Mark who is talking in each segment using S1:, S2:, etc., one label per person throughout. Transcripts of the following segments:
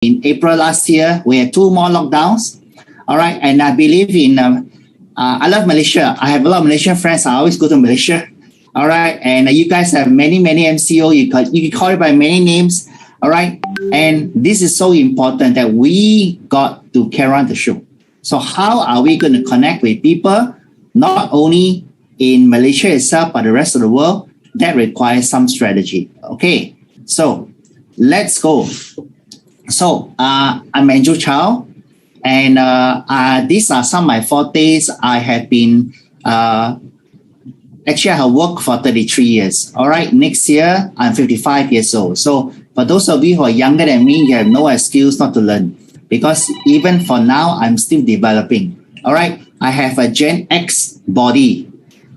S1: in April last year. We had 2 more lockdowns. All right. And I believe in, I love Malaysia. I have a lot of Malaysian friends. I always go to Malaysia. All right. And you guys have many MCO. You can call it by many names. All right. And this is so important that we got to carry on the show. So how are we going to connect with people, not only in Malaysia itself, but the rest of the world? That requires some strategy. Okay. So let's go. So I'm Andrew Chow. And these are some of my fortes. I have been, actually I have worked for 33 years. All right. Next year, I'm 55 years old. So for those of you who are younger than me, you have no excuse not to learn. Because even for now, I'm still developing. All right. I have a Gen X body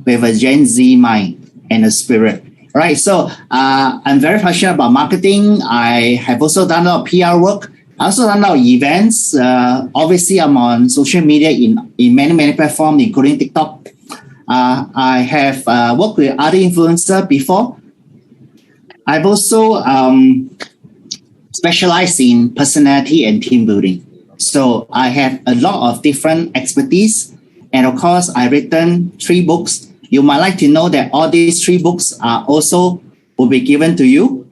S1: with a Gen Z mind and a spirit. All right. So I'm very passionate about marketing. I have also done a lot of PR work. I also done a lot of events. Obviously, I'm on social media in many platforms, including TikTok. I have worked with other influencers before. I've also specialized in personality and team building. So I have a lot of different expertise. And of course, I've written 3 books. You might like to know that all these 3 books are also will be given to you.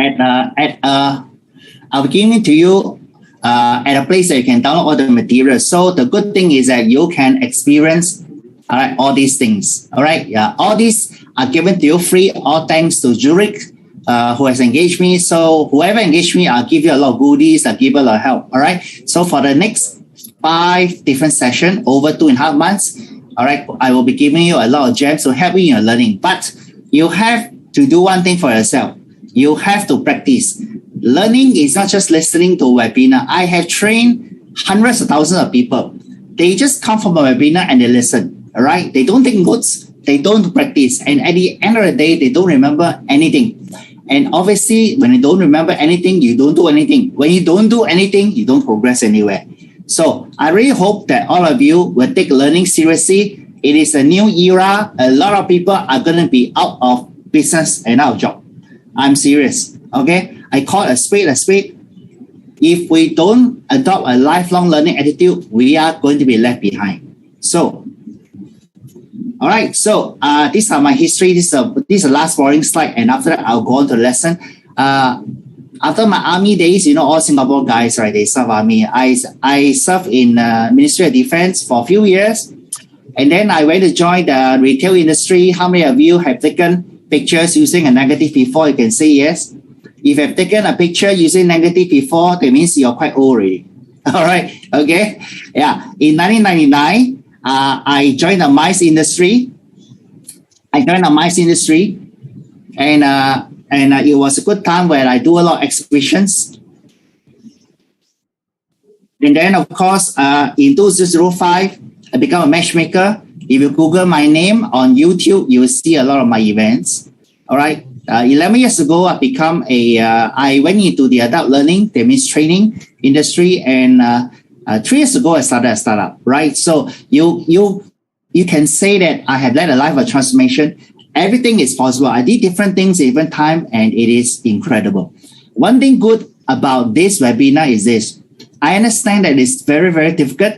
S1: I'll be giving it to you at a place that you can download all the materials. So the good thing is that you can experience all these things. All right. Yeah. All these are given to you free, all thanks to Zurich, who has engaged me. So whoever engaged me, I'll give you a lot of goodies. I'll give you a lot of help. All right. So for the next 5 different sessions over 2.5 months, all right, I will be giving you a lot of gems to help you in your learning. But you have to do one thing for yourself. You have to practice. Learning is not just listening to a webinar. I have trained hundreds of thousands of people. They just come from a webinar and they listen. All right. They don't take notes. They don't practice. And at the end of the day, they don't remember anything. And obviously, when you don't remember anything, you don't do anything. When you don't do anything, you don't progress anywhere. So I really hope that all of you will take learning seriously. It is a new era. A lot of people are going to be out of business and out of job. I'm serious. Okay. I call a spade a spade. If we don't adopt a lifelong learning attitude, we are going to be left behind. So, all right. So these are my history. This is the last boring slide. And after that, I'll go on to the lesson. After my army days, you know, all Singapore guys, right? They serve army. I served in Ministry of Defense for a few years. And then I went to join the retail industry. How many of you have taken pictures using a negative before? You can say yes. If you have taken a picture using negative before, that means you're quite old already. All right. Okay. Yeah. In 1999, I joined the mice industry. And it was a good time where I do a lot of exhibitions. And then, of course, in 2005, I became a matchmaker. If you Google my name on YouTube, you will see a lot of my events. All right. 11 years ago, I went into the adult learning, that means training industry. And 3 years ago, I started a startup, right? So you can say that I have led a life of transformation. Everything is possible. I did different things at different time, and it is incredible. One thing good about this webinar is this. I understand that it's very, very difficult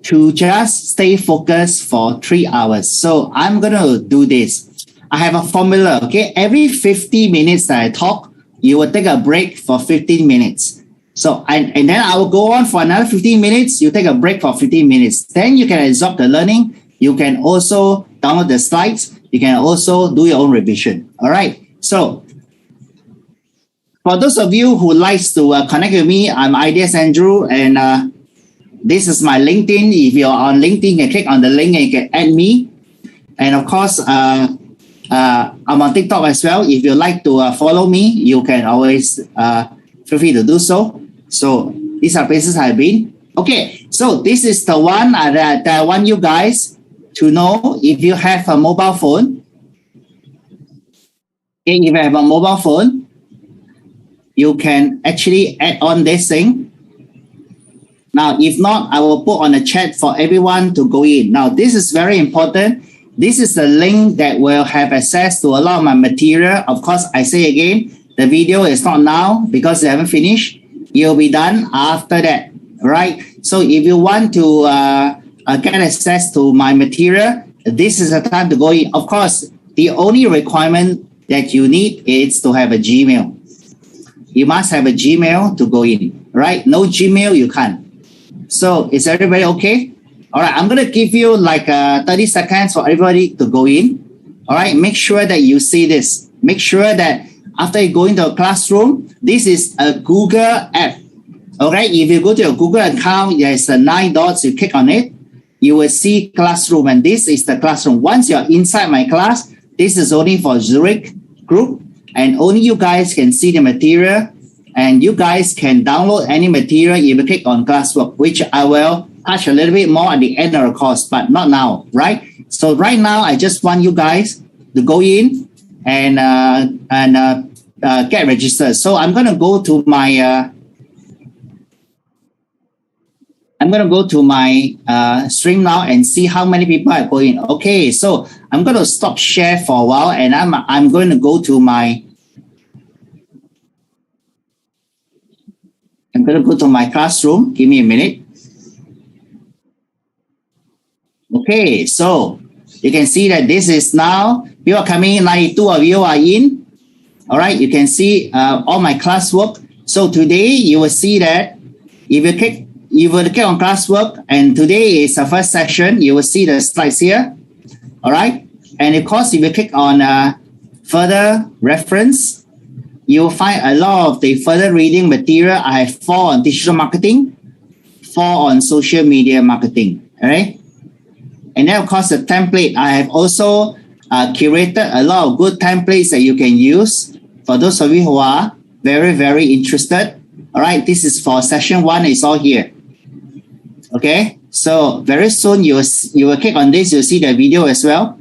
S1: to just stay focused for 3 hours. So I'm going to do this. I have a formula, okay? Every 50 minutes that I talk, you will take a break for 15 minutes. So, and then I will go on for another 15 minutes. You take a break for 15 minutes. Then you can absorb the learning. You can also download the slides. You can also do your own revision. All right. So for those of you who likes to connect with me, I'm Ideas Andrew, and this is my LinkedIn. If you're on LinkedIn, you can click on the link and you can add me. And of course, I'm on TikTok as well. If you like to follow me, you can always feel free to do so. So these are places I've been. Okay, so this is the one that I want you guys to know. If you have a mobile phone, you can actually add on this thing. Now, if not, I will put on a chat for everyone to go in. Now, this is very important. This is the link that will have access to a lot of my material. Of course, I say again, The video is not now because they haven't finished. You'll be done after that, right? So if you want to get access to my material, this is the time to go in. Of course, the only requirement that you need is to have a Gmail. You must have a Gmail to go in, right? No Gmail, you can't. So is everybody okay? All right, I'm going to give you like 30 seconds for everybody to go in. All right, make sure that you see this. Make sure that after you go into a classroom, this is a Google app. Okay, if you go to your Google account, there's 9 dots, you click on it, you will see classroom, and this is the classroom. Once you're inside my class, this is only for Zurich group, and only you guys can see the material, and you guys can download any material if you click on classwork, which I will touch a little bit more at the end of the course, but not now, right? So right now, I just want you guys to go in and get registered. So I'm going to go to my stream now and see how many people are going. Okay, so I'm going to stop share for a while, and I'm going to go to my classroom. Give me a minute. Okay, so you can see that this is now, people are coming in, 92 of you are in. All right, you can see all my classwork. So today you will see that if you will click on classwork, and today is the first session, you will see the slides here. All right, and of course, if you click on further reference, you will find a lot of the further reading material. I have 4 on digital marketing, 4 on social media marketing. All right. And then, of course, the template. I have also curated a lot of good templates that you can use for those of you who are very, very interested. All right, this is for session 1. It's all here. Okay, so very soon you will click on this. You'll see the video as well.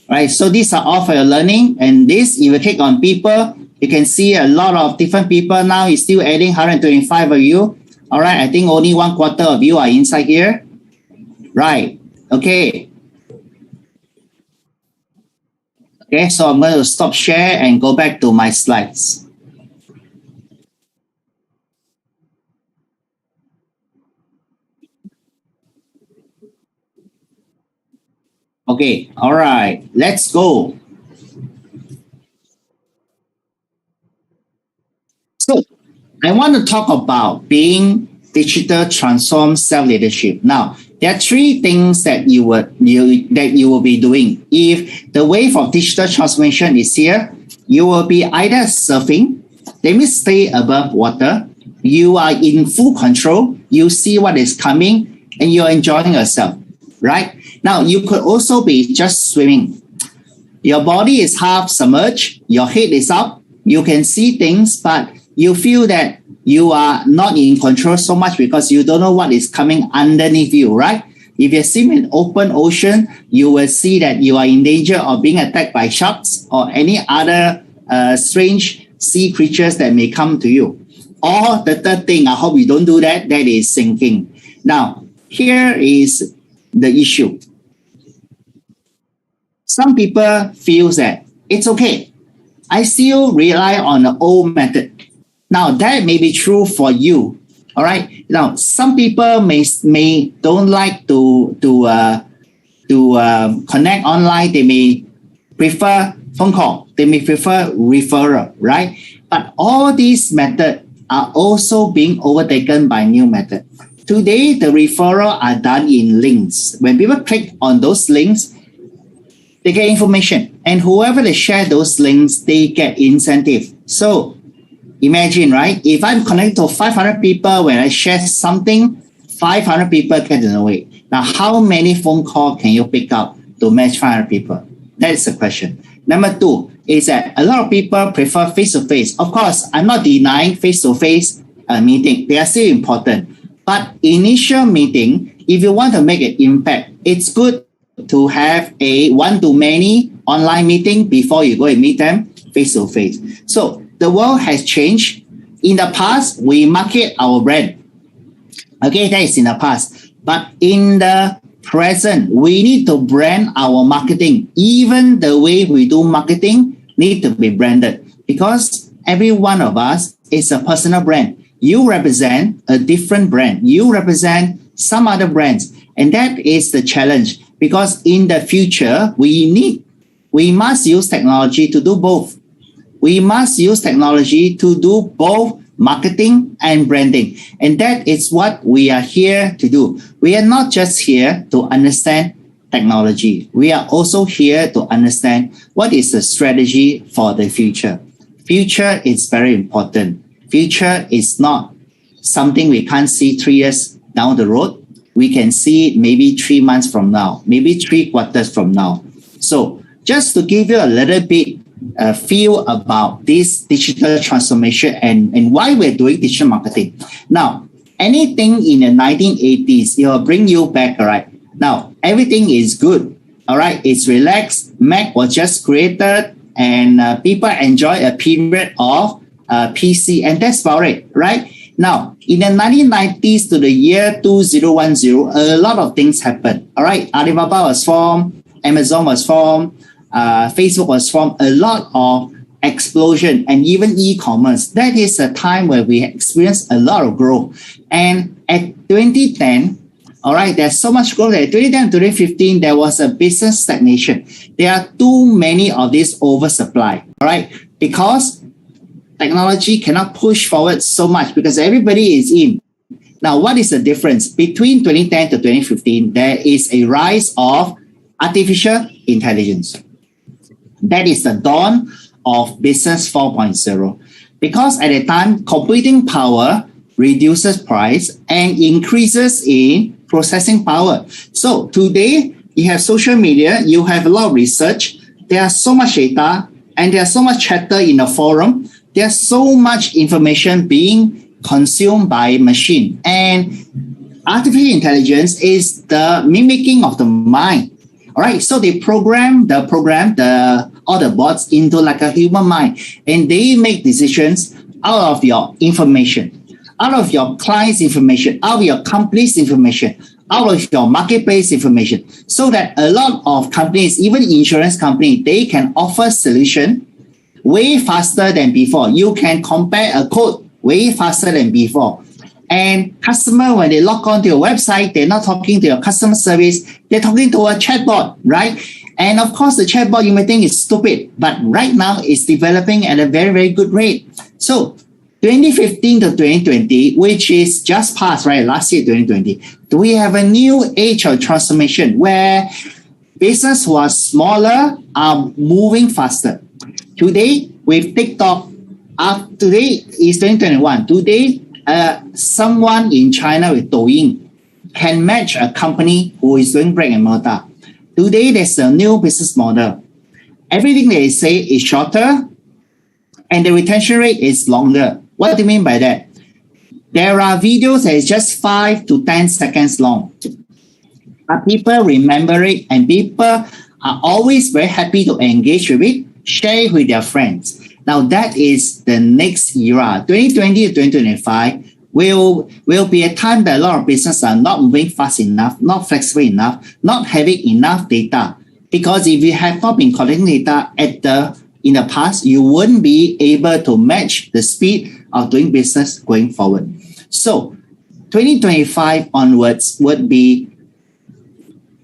S1: All right, so these are all for your learning. And this, you will click on people. You can see a lot of different people now. It's still adding 125 of you. All right, I think only 1/4 of you are inside here. Right. Okay. Okay, so I'm going to stop share and go back to my slides. Okay, all right, let's go. So I want to talk about being digital transform self-leadership. Now, there are 3 things that you will be doing. If the wave of digital transformation is here, you will be either surfing, that means stay above water, you are in full control, you see what is coming, and you're enjoying yourself, right? Now, you could also be just swimming. Your body is half submerged, your head is up, you can see things, but you feel that you are not in control so much because you don't know what is coming underneath you, right? If you swim in open ocean, you will see that you are in danger of being attacked by sharks or any other strange sea creatures that may come to you. Or the third thing, I hope you don't do that, that is sinking. Now, here is the issue. Some people feel that it's okay. I still rely on the old method. Now, that may be true for you. All right. Now, some people may don't like to connect online. They may prefer phone call. They may prefer referral, right? But all these methods are also being overtaken by new methods. Today, the referral are done in links. When people click on those links, they get information. And whoever they share those links, they get incentive. So imagine, right? If I'm connected to 500 people, when I share something, 500 people get to know it. Now, how many phone calls can you pick up to match 500 people? That's the question. Number 2 is that a lot of people prefer face-to-face. Of course, I'm not denying face-to-face meeting. They are still important. But initial meeting, if you want to make an impact, it's good to have a one-to-many online meeting before you go and meet them face-to-face. So the world has changed. In the past, we market our brand. Okay, that is in the past. But in the present, we need to brand our marketing. Even the way we do marketing need to be branded. Because every one of us is a personal brand. You represent a different brand. You represent some other brands. And that is the challenge, because in the future, we must use technology to do both. We must use technology to do both marketing and branding. And that is what we are here to do. We are not just here to understand technology. We are also here to understand what is the strategy for the future. Future is very important. Future is not something we can't see 3 years down the road. We can see it maybe 3 months from now, maybe 3 quarters from now. So just to give you a little bit feel about this digital transformation and why we're doing digital marketing. Now, anything in the 1980s, it will bring you back, all right? Now, everything is good, all right? It's relaxed. Mac was just created and people enjoy a period of PC, and that's about it, right? Now, in the 1990s to the year 2010, a lot of things happened. All right, Alibaba was formed, Amazon was formed, Facebook was formed, a lot of explosion, and even e-commerce. That is a time where we experienced a lot of growth. And at 2010, all right, there's so much growth. At 2010 to 2015, there was a business stagnation. There are too many of this oversupply, all right, because technology cannot push forward so much because everybody is in. Now, what is the difference? Between 2010 to 2015, there is a rise of artificial intelligence. That is the dawn of Business 4.0. Because at the time, computing power reduces price and increases in processing power. So today, you have social media, you have a lot of research, there's so much data, and there's so much chatter in the forum. There's so much information being consumed by machine. And artificial intelligence is the mimicking of the mind. All right, so they program all the bots into like a human mind, and they make decisions out of your information, out of your client's information, out of your company's information, out of your marketplace information, so that a lot of companies, even insurance company, they can offer solution way faster than before. You can compare a code way faster than before. And customer, when they log on to your website, they're not talking to your customer service, they're talking to a chatbot, right? And of course, the chatbot you may think is stupid, but right now it's developing at a very, very good rate. So 2015 to 2020, which is just past, right? Last year, 2020, we have a new age of transformation where business was smaller, are moving faster. Today, with TikTok, today is 2021. Today, someone in China with Douyin can match a company who is doing brick and mortar. Today, there's a new business model. Everything they say is shorter, and the retention rate is longer. What do you mean by that? There are videos that is just 5 to 10 seconds long. But people remember it, and people are always very happy to engage with it, share it with their friends. Now, that is the next era. 2020 to 2025 will be a time that a lot of businesses are not moving fast enough, not flexible enough, not having enough data. Because if you have not been collecting data in the past, you wouldn't be able to match the speed of doing business going forward. So 2025 onwards would be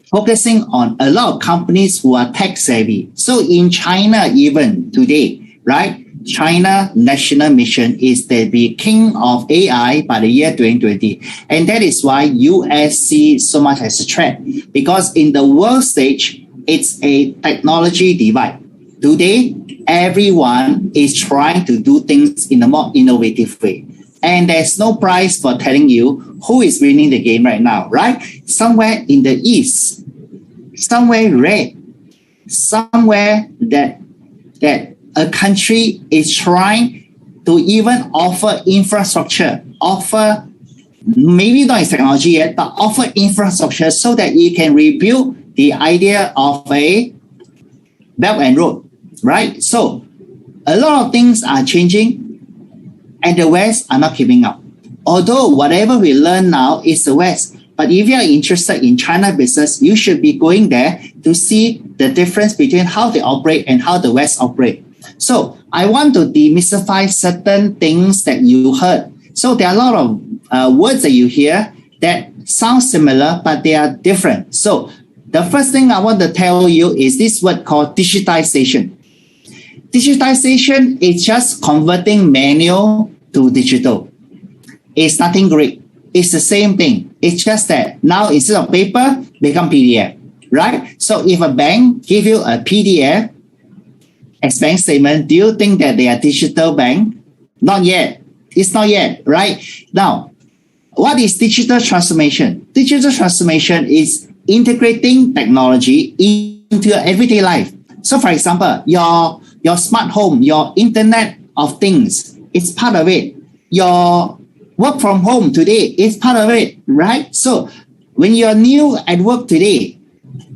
S1: focusing on a lot of companies who are tech savvy. So in China, even today, right? China national mission is to be king of AI by the year 2020. And that is why US see so much as a threat. Because in the world stage, it's a technology divide. Today, everyone is trying to do things in a more innovative way. And there's no prize for telling you who is winning the game right now, right? Somewhere in the east, somewhere red, somewhere that a country is trying to even offer infrastructure, offer maybe not as technology yet, but offer infrastructure so that you can rebuild the idea of a Belt and Road, right? So a lot of things are changing and the West are not keeping up. Although whatever we learn now is the West, but if you are interested in China business, you should be going there to see the difference between how they operate and how the West operate. So I want to demystify certain things that you heard. So there are a lot of words that you hear that sound similar, but they are different. So the first thing I want to tell you is this word called digitization. Digitization is just converting manual to digital. It's nothing great. It's the same thing. It's just that now instead of paper, become PDF, right? So if a bank give you a PDF as bank statement, do you think that they are digital bank? Not yet. It's not yet, right? Now, what is digital transformation? Digital transformation is integrating technology into your everyday life. So for example, your smart home, your internet of things, it's part of it. Your work from home today is part of it, right? So when you're new at work today,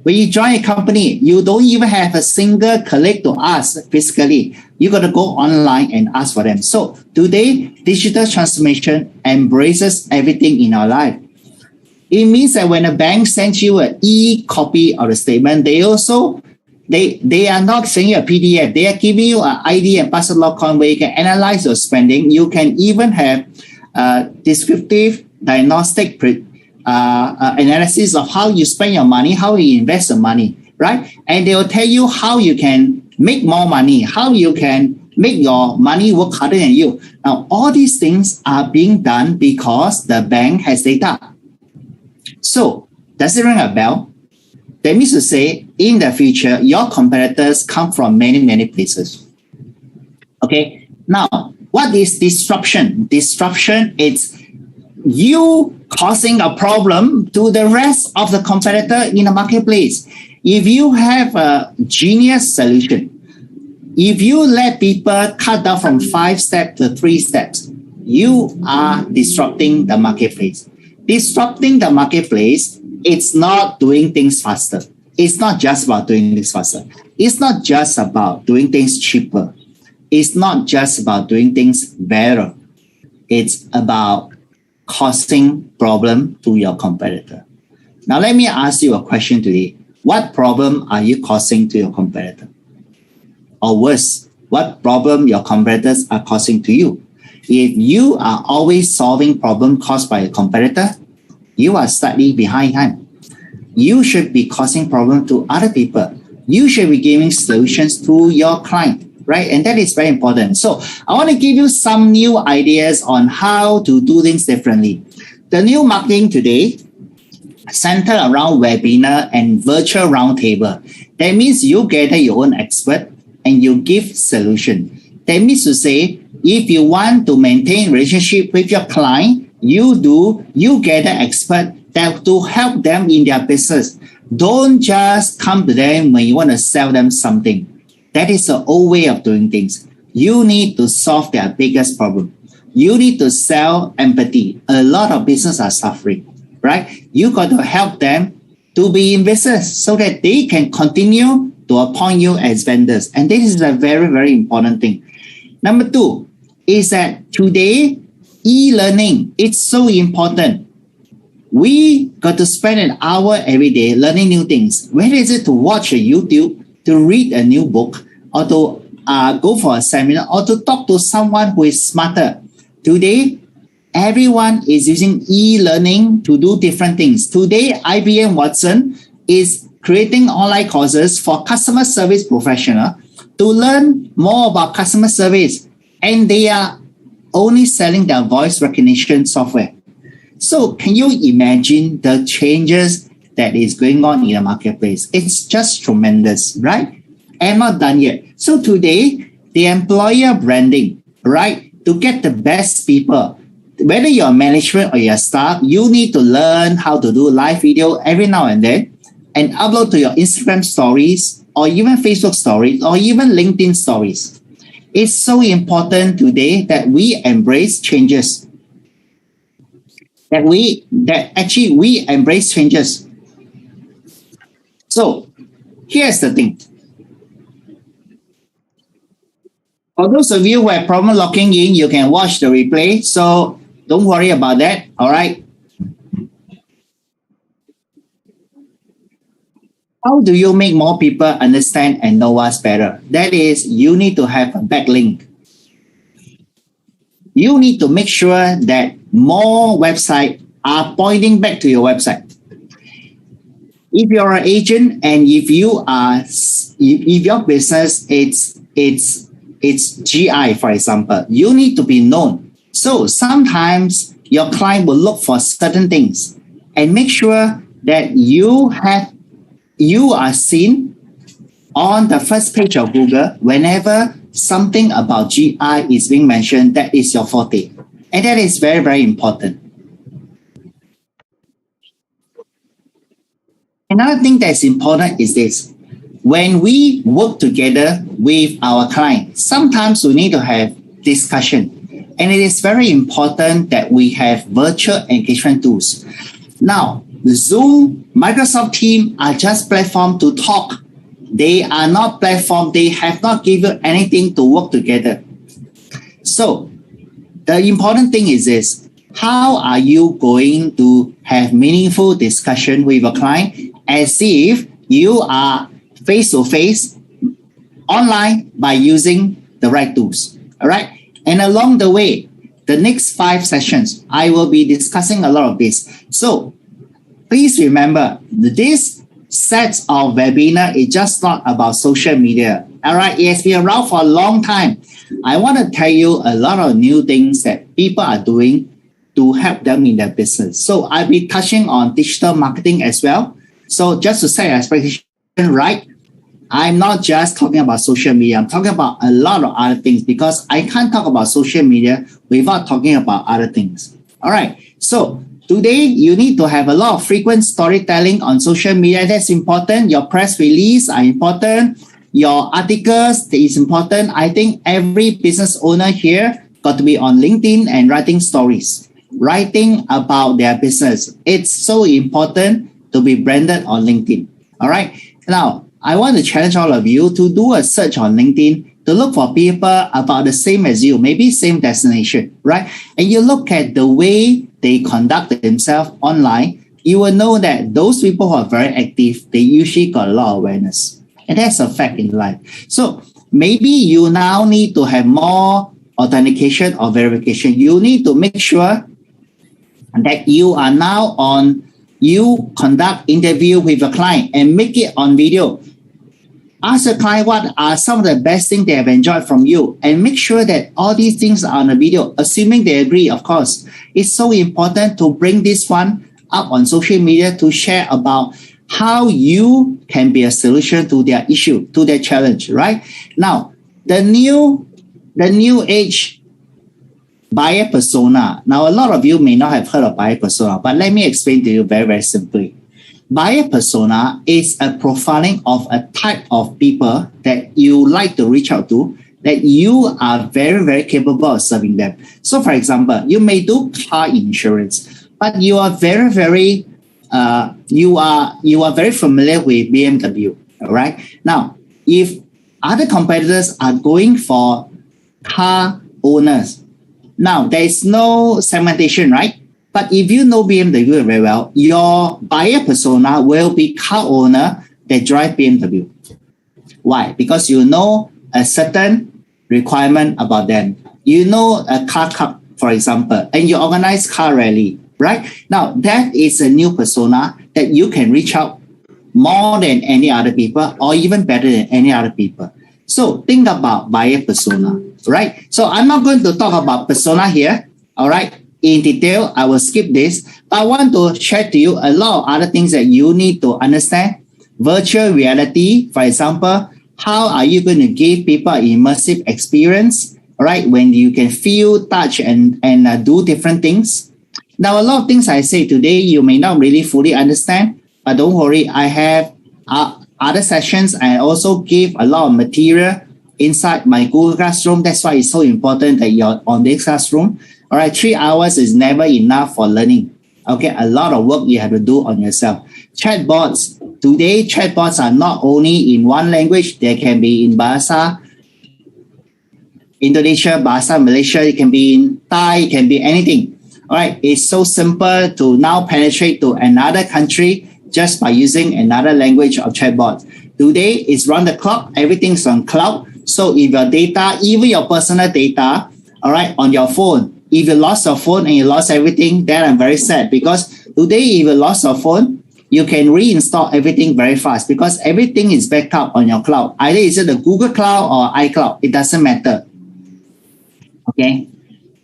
S1: when you join a company, you don't even have a single colleague to ask physically. You got to go online and ask for them. So today, digital transformation embraces everything in our life. It means that when a bank sends you an e-copy of the statement, they are not sending you a PDF. They are giving you an ID and password lock on where you can analyze your spending. You can even have descriptive diagnostic analysis of how you spend your money, how you invest the money, right? And they will tell you how you can make more money, how you can make your money work harder than you. Now, all these things are being done because the bank has data. So, does it ring a bell? That means to say, in the future, your competitors come from many, many places. Okay, now, what is disruption? Disruption is you causing a problem to the rest of the competitor in the marketplace. If you have a genius solution, if you let people cut down from 5 steps to 3 steps, you are disrupting the marketplace. Disrupting the marketplace, it's not doing things faster. It's not just about doing things faster. It's not just about doing things cheaper. It's not just about doing things better. It's about causing problem to your competitor. Now, let me ask you a question today. What problem are you causing to your competitor? Or worse, what problem your competitors are causing to you? If you are always solving problem caused by a competitor, you are slightly behind time. You should be causing problem to other people. You should be giving solutions to your client, right? And that is very important. So I want to give you some new ideas on how to do things differently. The new marketing today center around webinar and virtual roundtable. That means you gather your own expert and you give solution. That means to say, if you want to maintain relationship with your client, you gather expert that to help them in their business. Don't just come to them when you want to sell them something. That is the old way of doing things. You need to solve their biggest problem. You need to sell empathy. A lot of businesses are suffering, right? You got to help them to be in business so that they can continue to appoint you as vendors. And this is a very, very important thing. Number 2 is that today, e-learning, it's so important. We got to spend an hour every day learning new things. Whether is it to watch a YouTube, to read a new book, or to go for a seminar, or to talk to someone who is smarter. Today, everyone is using e-learning to do different things. Today, IBM Watson is creating online courses for customer service professional to learn more about customer service. And they are only selling their voice recognition software. So can you imagine the changes that is going on in the marketplace? It's just tremendous, right? And not done yet. So today, the employer branding, right? To get the best people, whether you're management or your staff, you need to learn how to do live video every now and then and upload to your Instagram stories or even Facebook stories or even LinkedIn stories. It's so important today that we embrace changes. That we embrace changes. So here's the thing. For those of you who have problem logging in, you can watch the replay. So don't worry about that. All right. How do you make more people understand and know us better? That is, you need to have a backlink. You need to make sure that more websites are pointing back to your website. If you're an agent and if your business it's GI, for example, you need to be known. So sometimes your client will look for certain things and make sure that you are seen on the first page of Google whenever something about GI is being mentioned. That is your forte, and that is very, very important. Another thing that's important is this. When we work together with our client, sometimes we need to have discussion. And it is very important that we have virtual engagement tools. Now, Zoom, Microsoft Teams are just platform to talk. They are not platform. They have not given anything to work together. So the important thing is this. How are you going to have meaningful discussion with a client as if you are face-to-face online by using the right tools? All right. And along the way, the next 5 sessions, I will be discussing a lot of this. So please remember, this set of webinar is just not about social media. All right. It has been around for a long time. I want to tell you a lot of new things that people are doing to help them in their business. So I'll be touching on digital marketing as well. So just to set your expectation right, I'm not just talking about social media. I'm talking about a lot of other things because I can't talk about social media without talking about other things. All right. So today you need to have a lot of frequent storytelling on social media. That's important. Your press release are important. Your articles is important. I think every business owner here got to be on LinkedIn and writing stories, writing about their business. It's so important to be branded on LinkedIn. All right. Now, I want to challenge all of you to do a search on LinkedIn to look for people about the same as you, maybe same destination, right? And you look at the way they conduct themselves online, you will know that those people who are very active, they usually got a lot of awareness. And that's a fact in life. So maybe you now need to have more authentication or verification. You need to make sure that you are now you conduct interview with a client and make it on video. Ask the client what are some of the best things they have enjoyed from you and make sure that all these things are on a video, assuming they agree, of course. It's so important to bring this one up on social media to share about how you can be a solution to their issue, to their challenge, right? Now, the new age buyer persona. Now, a lot of you may not have heard of buyer persona, but let me explain to you very, very simply. Buyer persona is a profiling of a type of people that you like to reach out to, that you are very, very capable of serving them. So, for example, you may do car insurance, but you are very, very you are very familiar with BMW. All right. Now, if other competitors are going for car owners, now there is no segmentation, right? But if you know BMW very well, your buyer persona will be car owner that drive BMW. Why? Because you know a certain requirement about them. You know a car cup, for example, and you organize car rally, right? Now, that is a new persona that you can reach out more than any other people or even better than any other people. So think about buyer persona, right? So I'm not going to talk about persona here, all right? In detail, I will skip this, but I want to share to you a lot of other things that you need to understand. Virtual reality, for example, how are you going to give people an immersive experience, all right, when you can feel, touch, and do different things? Now, a lot of things I say today, you may not really fully understand, but don't worry, I have other sessions. I also give a lot of material inside my Google Classroom. That's why it's so important that you're on this classroom. All right, 3 hours is never enough for learning. Okay, a lot of work you have to do on yourself. Chatbots. Today, chatbots are not only in one language. They can be in Bahasa Indonesia, Bahasa Malaysia. It can be in Thai. It can be anything. All right, it's so simple to now penetrate to another country just by using another language of chatbot. Today, it's round the clock. Everything's on cloud. So if your data, even your personal data, all right, on your phone, if you lost your phone and you lost everything, then I'm very sad, because today, if you lost your phone, you can reinstall everything very fast because everything is backed up on your cloud. Either is it the Google Cloud or iCloud, it doesn't matter. Okay.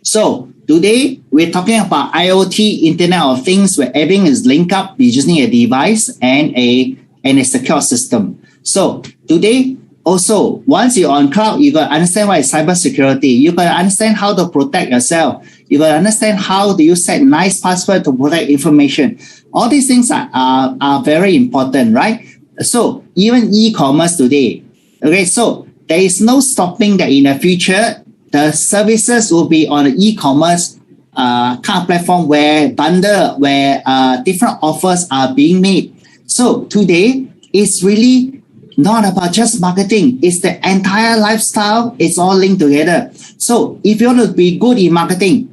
S1: So today we're talking about IoT, Internet of Things, where everything is linked up using a device and a secure system. So today, also, once you're on cloud, you got to understand what is cybersecurity. You got to understand how to protect yourself. You got to understand how do you set nice password to protect information. All these things are very important, right? So even e-commerce today, okay, so there is no stopping that in the future, the services will be on the e-commerce kind of platform where different offers are being made. So today, it's really not about just marketing. It's the entire lifestyle. It's all linked together. So if you want to be good in marketing,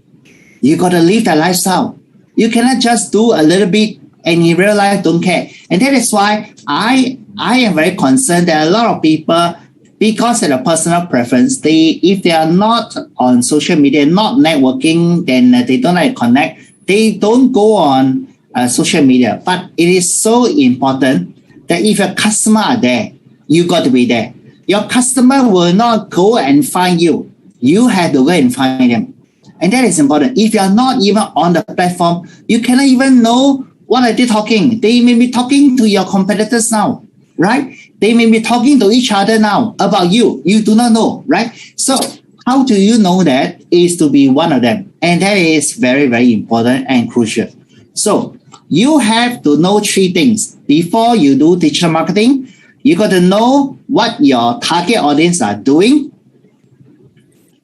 S1: you got to live that lifestyle. You cannot just do a little bit and in real life don't care. And that is why I am very concerned that a lot of people, because of their personal preference, if they are not on social media, not networking, then they don't like connect. They don't go on social media. But it is so important that if your customer are there, you got to be there. Your customer will not go and find you. You have to go and find them. And that is important. If you are not even on the platform, you cannot even know what are they talking. They may be talking to your competitors now, right? They may be talking to each other now about you. You do not know, right? So how do you know that is to be one of them? And that is very, very important and crucial. So you have to know three things. Before you do digital marketing, you got to know what your target audience are doing.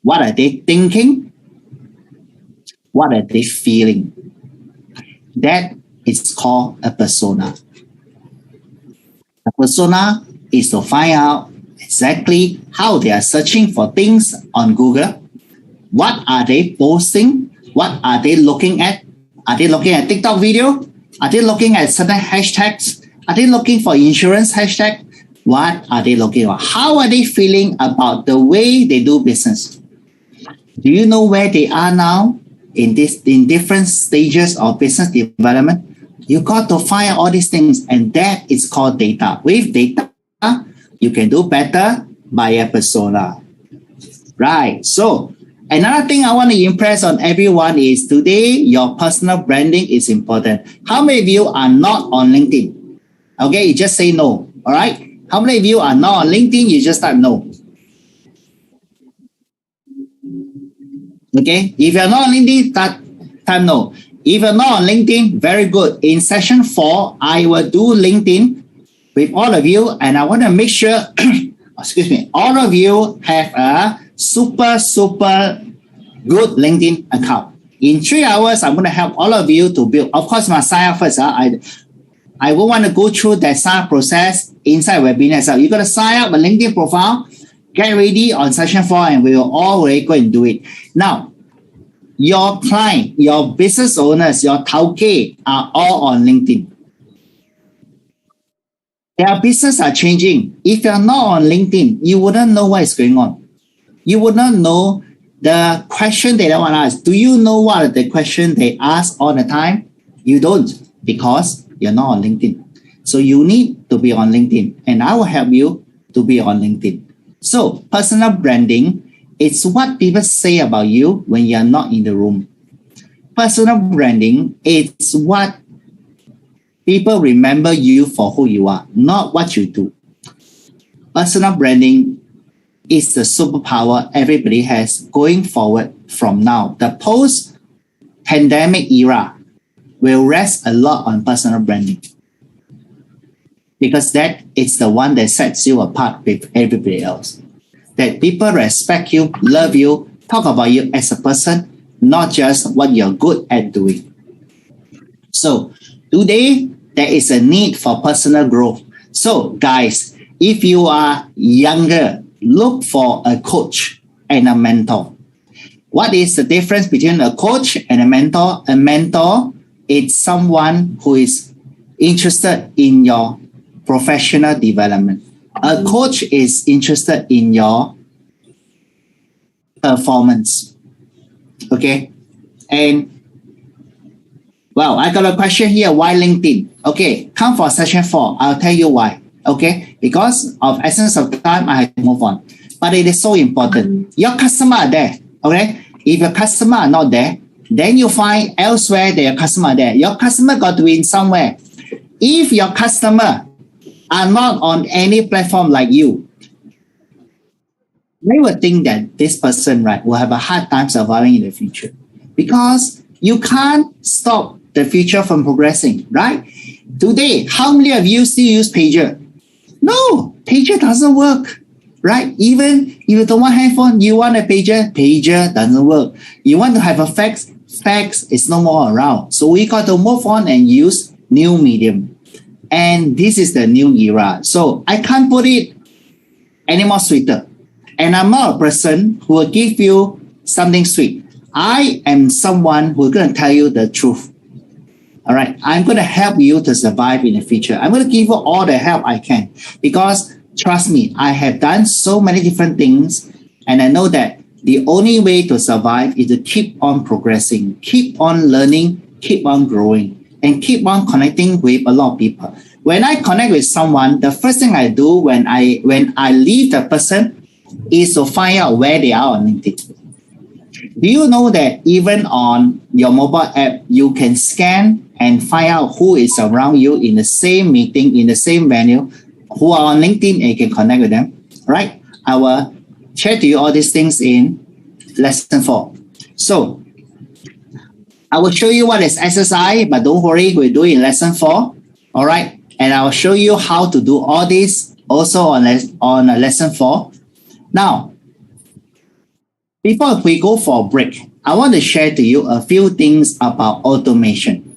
S1: What are they thinking? What are they feeling? That is called a persona. A persona is to find out exactly how they are searching for things on Google. What are they posting? What are they looking at? Are they looking at TikTok video? Are they looking at certain hashtags? Are they looking for insurance hashtag? What are they looking for? How are they feeling about the way they do business? Do you know where they are now in different stages of business development? You got to find all these things, and that is called data. With data, you can do better by a persona. Right. So another thing I want to impress on everyone is today, your personal branding is important. How many of you are not on LinkedIn? Okay, you just say no. All right. How many of you are not on LinkedIn? You just type no. Okay. If you're not on LinkedIn, type no. If you're not on LinkedIn, very good. In session 4, I will do LinkedIn with all of you, and I want to make sure, excuse me, all of you have a super good LinkedIn account. In 3 hours, I'm going to help all of you to build. Of course, my sign up first. I won't want to go through that sign up process inside webinar. So you're going to sign up a LinkedIn profile, get ready on session 4, and we will already go and do it. Now, your client, your business owners, your tauke are all on LinkedIn. Their business are changing. If you're not on LinkedIn, you wouldn't know what is going on. You would not know the question they want to ask. Do you know what are the question they ask all the time? You don't, because you're not on LinkedIn. So you need to be on LinkedIn, and I will help you to be on LinkedIn. So personal branding, it's what people say about you when you're not in the room. Personal branding, it's what people remember you for who you are, not what you do. Personal branding is the superpower everybody has going forward from now. The post-pandemic era will rest a lot on personal branding, because that is the one that sets you apart with everybody else. That people respect you, love you, talk about you as a person, not just what you're good at doing. So today, there is a need for personal growth. So guys, if you are younger, look for a coach and a mentor. What is the difference between a coach and a mentor? A mentor is someone who is interested in your professional development. A coach is interested in your performance. Okay. And well, I got a question here. Why LinkedIn? Okay, come for session 4. I'll tell you why. Okay, because of essence of time, I have to move on. But it is so important. Your customer are there. Okay, if your customer are not there, then you find elsewhere that your customer are there. Your customer got to be in somewhere. If your customer are not on any platform like you, they will think that this person, right, will have a hard time surviving in the future, because you can't stop the future from progressing, right? Today, how many of you still use pager? No, pager doesn't work, right? Even if you don't want handphone, you want a pager, pager doesn't work. You want to have a fax, fax is no more around. So we got to move on and use new medium. And this is the new era. So I can't put it any more sweeter. And I'm not a person who will give you something sweet. I am someone who's going to tell you the truth. All right. I'm going to help you to survive in the future. I'm going to give you all the help I can, because trust me, I have done so many different things. And I know that the only way to survive is to keep on progressing, keep on learning, keep on growing, and keep on connecting with a lot of people. When I connect with someone, the first thing I do when I leave the person is to find out where they are on LinkedIn. Do you know that even on your mobile app, you can scan and find out who is around you in the same meeting, in the same venue, who are on LinkedIn, and you can connect with them, right? I will share to you all these things in lesson 4. So I will show you what is SSI, but don't worry, we'll do it in lesson 4, all right? And I will show you how to do all this also on lesson 4. Now, before we go for a break, I want to share to you a few things about automation.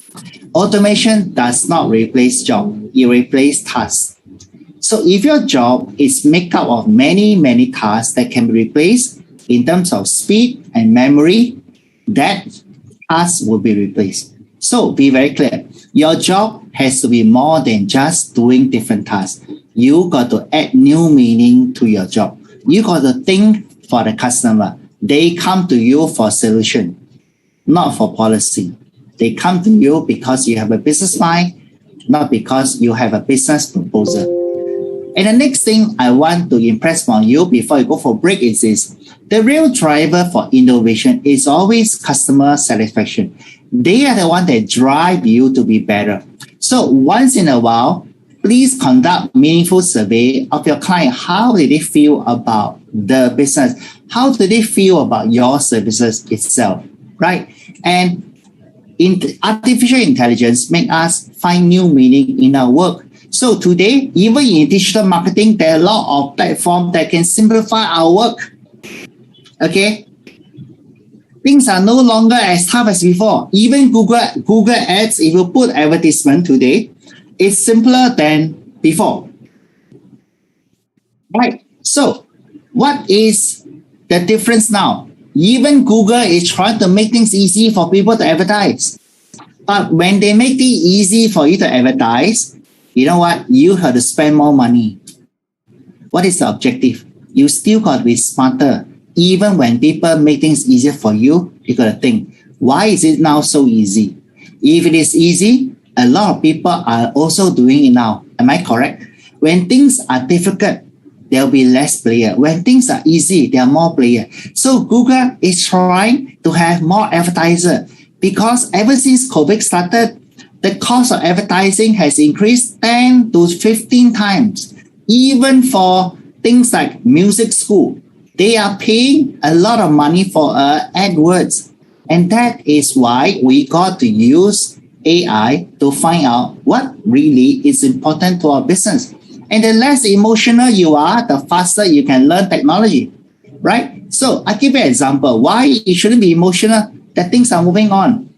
S1: Automation does not replace job, it replaces tasks. So if your job is made up of many, many tasks that can be replaced in terms of speed and memory, that task will be replaced. So be very clear. Your job has to be more than just doing different tasks. You got to add new meaning to your job. You got to think for the customer. They come to you for solution, not for policy. They come to you because you have a business mind, not because you have a business proposal. And the next thing I want to impress on you before you go for break is this. The real driver for innovation is always customer satisfaction. They are the one that drive you to be better. So once in a while, please conduct meaningful survey of your client. How did they feel about the business? How do they feel about your services itself, right? And artificial intelligence make us find new meaning in our work. So today, even in digital marketing, there are a lot of platforms that can simplify our work. Okay? Things are no longer as tough as before. Even Google Ads, if you put advertisement today, it's simpler than before. Right? So what is the difference now? Even Google is trying to make things easy for people to advertise. But when they make it easy for you to advertise, you know what? You have to spend more money. What is the objective? You still got to be smarter. Even when people make things easier for you, you got to think, why is it now so easy? If it is easy, a lot of people are also doing it now. Am I correct? When things are difficult, there will be less player. When things are easy, there are more players. So Google is trying to have more advertisers, because ever since COVID started, the cost of advertising has increased 10 to 15 times. Even for things like music school, they are paying a lot of money for AdWords. And that is why we got to use AI to find out what really is important to our business. And the less emotional you are, the faster you can learn technology, right? So I give you an example why you shouldn't be emotional, that things are moving on.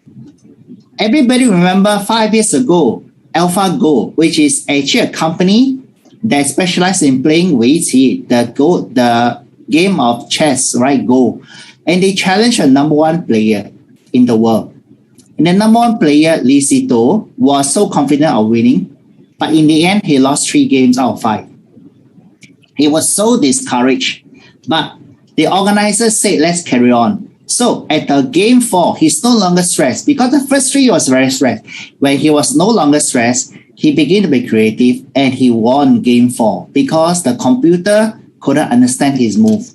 S1: Everybody remember 5 years ago, AlphaGo, which is actually a company that specializes in playing Weiqi, the game of chess, right? Go. And they challenged a number 1 player in the world. And the number one player, Lee Sito, was so confident of winning, but in the end, he lost 3 games out of 5. He was so discouraged, but the organizers said, let's carry on. So at the game 4, he's no longer stressed because the first 3 was very stressed. When he was no longer stressed, he began to be creative and he won game 4 because the computer couldn't understand his move.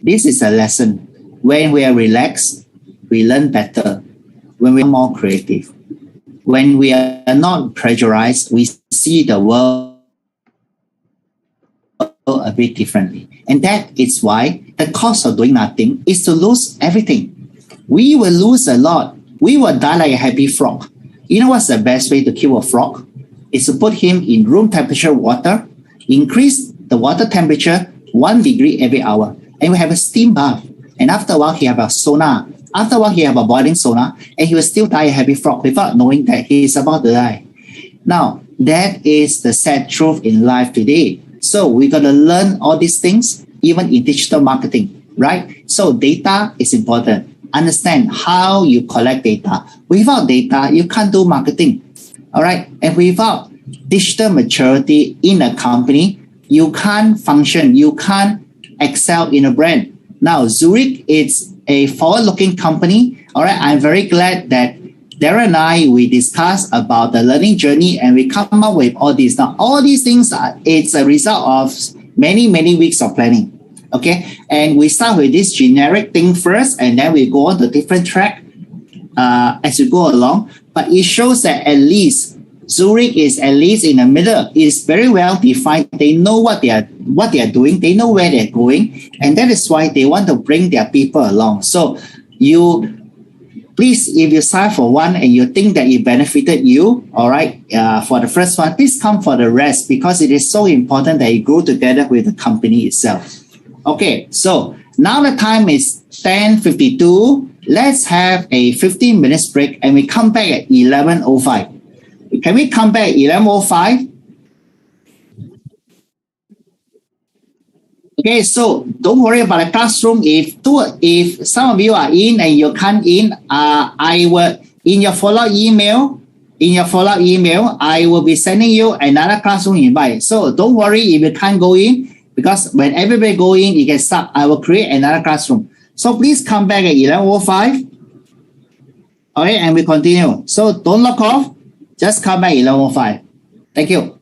S1: This is a lesson. When we are relaxed, we learn better. When we are more creative. When we are not pressurized, we see the world a bit differently. And that is why the cost of doing nothing is to lose everything. We will lose a lot. We will die like a happy frog. You know what's the best way to kill a frog? Is to put him in room temperature water, increase the water temperature 1 degree every hour, and we have a steam bath. And after a while, he have a sauna. After a while, he have a boiling sauna, and he will still die a happy frog without knowing that he is about to die. Now, that is the sad truth in life today. So we got to learn all these things, even in digital marketing, right? So data is important. Understand how you collect data. Without data, you can't do marketing, all right? And without digital maturity in a company, you can't function. You can't excel in a brand. Now, Zurich is a forward-looking company. All right, I'm very glad that Darren and I, we discussed about the learning journey and we come up with all these. Now, all these things, it's a result of many, many weeks of planning. Okay, and we start with this generic thing first, and then we go on to different track as we go along. But it shows that at least Zurich is at least in the middle. It's very well defined. They know what they are doing. They know where they're going, and that is why they want to bring their people along. So you please, if you sign for one and you think that it benefited you, all right, for the first one, please come for the rest because it is so important that you grow together with the company itself. Okay, so now the time is 10:52. Let's have a 15 minutes break and we come back at 11:05. Can we come back at 11:05? Okay, so don't worry about the classroom. If some of you are in and you can't in, I will in your follow-up email. I will be sending you another classroom invite. So don't worry if you can't go in because when everybody go in, you can start. I will create another classroom. So please come back at 11:05. Okay, and we continue. So don't log off. Just come back at 11:05. Thank you.